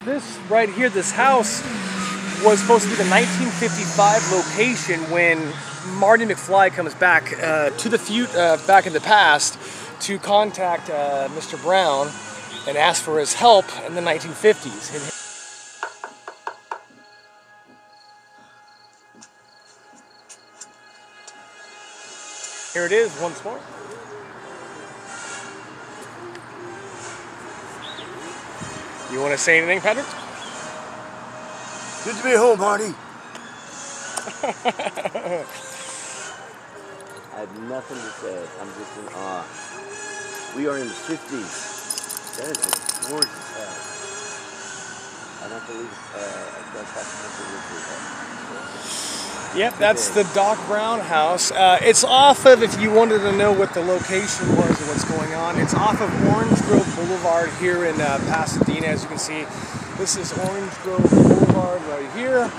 This right here, this house, was supposed to be the 1955 location when Marty McFly comes back to the back in the past to contact Mr. Brown and ask for his help in the 1950s. Here it is once more. You want to say anything, Patrick? Good to be home, Marty. I have nothing to say. I'm just in awe. We are in the 50s. That is a gorgeous house. I don't believe that's Yep, that's the Doc Brown house. It's off of, if you wanted to know what the location was or what's going on, it's off of Orange Grove Boulevard here in Pasadena. As you can see, this is Orange Grove Boulevard right here.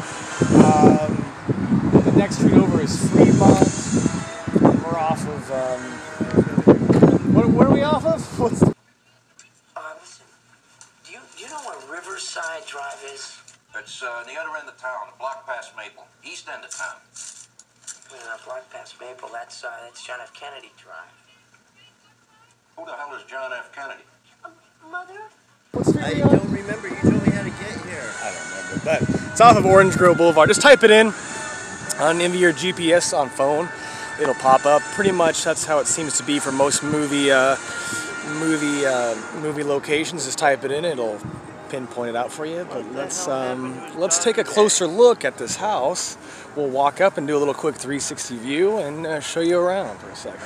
The next street over is Fremont. We're off of, what are we off of? Listen, do you know where Riverside Drive is? It's the other end of town, a block past Maple, east end of town. Block past Maple, that's John F. Kennedy Drive. Who the hell is John F. Kennedy? Mother? I don't remember. You told me how to get here. I don't remember, but it's off of Orange Grove Boulevard. Just type it in on any of your GPS on phone. It'll pop up. Pretty much that's how it seems to be for most movie locations. Just type it in, it'll pinpoint it out for you. But let's take a closer look at this house. We'll walk up and do a little quick 360 view and show you around for a second.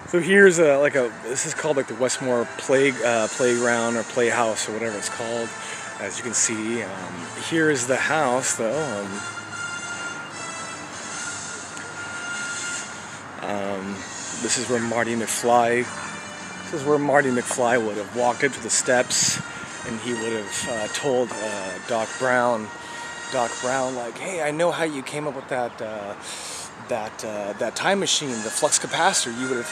So here's this is called like the Westmore playground or playhouse or whatever it's called. As you can see, here is the house though. This is where Marty McFly. This is where Marty McFly would have walked up to the steps, and he would have told Doc Brown, like, "Hey, I know how you came up with that time machine, the flux capacitor. You would have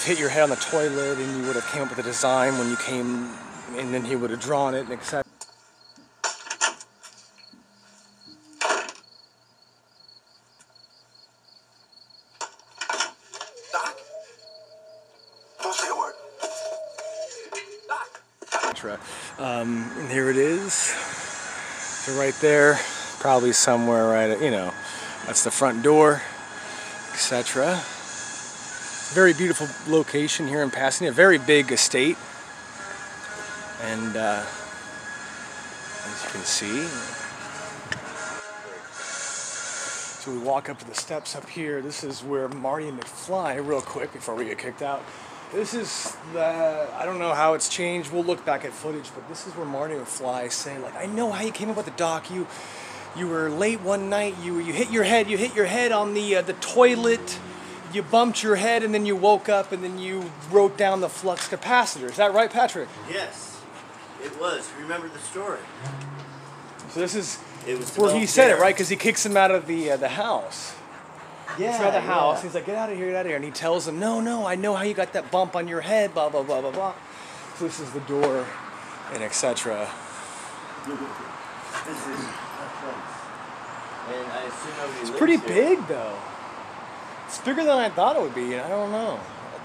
hit your head on the toilet, and you would have came up with a design when you came, and then he would have drawn it, and etc." And here it is. So right there, probably somewhere right at, that's the front door, etc. Very beautiful location here in Pasadena, a very big estate. And as you can see, so we walk up to the steps up here. This is where Marty McFly, real quick before we get kicked out. This is I don't know how it's changed. We'll look back at footage, but this is where Marty McFly is saying, like, I know how you came up with the doc. You were late one night. You hit your head on the toilet. You bumped your head, and then you woke up, and then you wrote down the flux capacitor. Is that right, Patrick? Yes, it was. Remember the story. So this is where he said it, right? Because he kicks him out of the house. Yeah, he's out of the house. He's like, get out of here, and he tells him, no, I know how you got that bump on your head, blah, blah, blah, blah, blah. So this is the door, and etc. This is a place. And I assume it's pretty big, though. It's bigger than I thought it would be, and I don't know.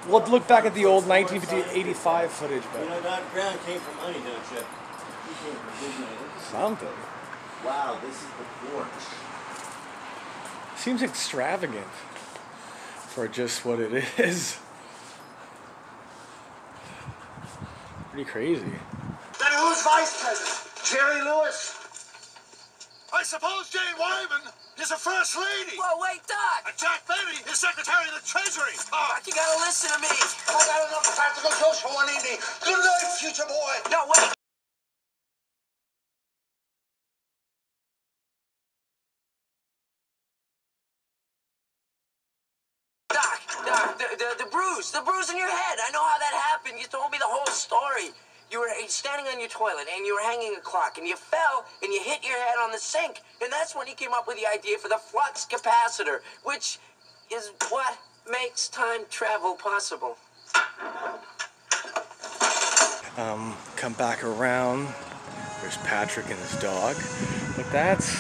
We'll look back at the old 1985 footage. But you know, Doc Brown came from money, don't you? He came from big money. Something. Wow, this is the porch. Seems extravagant for just what it is. Pretty crazy. Then who's vice president? Jerry Lewis? I suppose Jane Wyman is a first lady. Whoa, wait, Doc! And Jack Benny is secretary of the treasury. Doc, you gotta listen to me. I got enough practical jokes for one evening. Good night, future boy. No, wait. Doc, the bruise in your head. I know how that happened. You told me the whole story. You were standing on your toilet, and you were hanging a clock, and you fell, and you hit your head on the sink. And that's when you came up with the idea for the flux capacitor, which is what makes time travel possible. Come back around. There's Patrick and his dog. But that's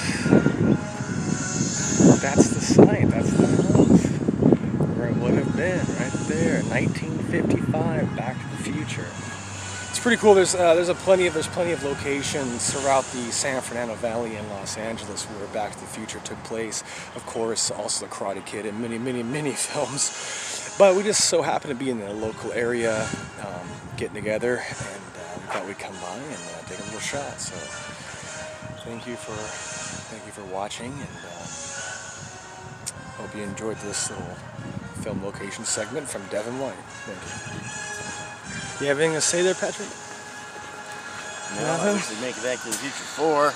the site. That's the house where it would have been, right there, 1955. Back to the Future. It's pretty cool. There's plenty of locations throughout the San Fernando Valley in Los Angeles where Back to the Future took place. Of course, also The Karate Kid and many films. But we just so happen to be in the local area, getting together, and we thought we'd come by and take a little shot. So thank you for watching, and hope you enjoyed this little film location segment from Devin White. Thank you. You have anything to say there, Patrick? No, I wish they'd make it Back to the Future 4.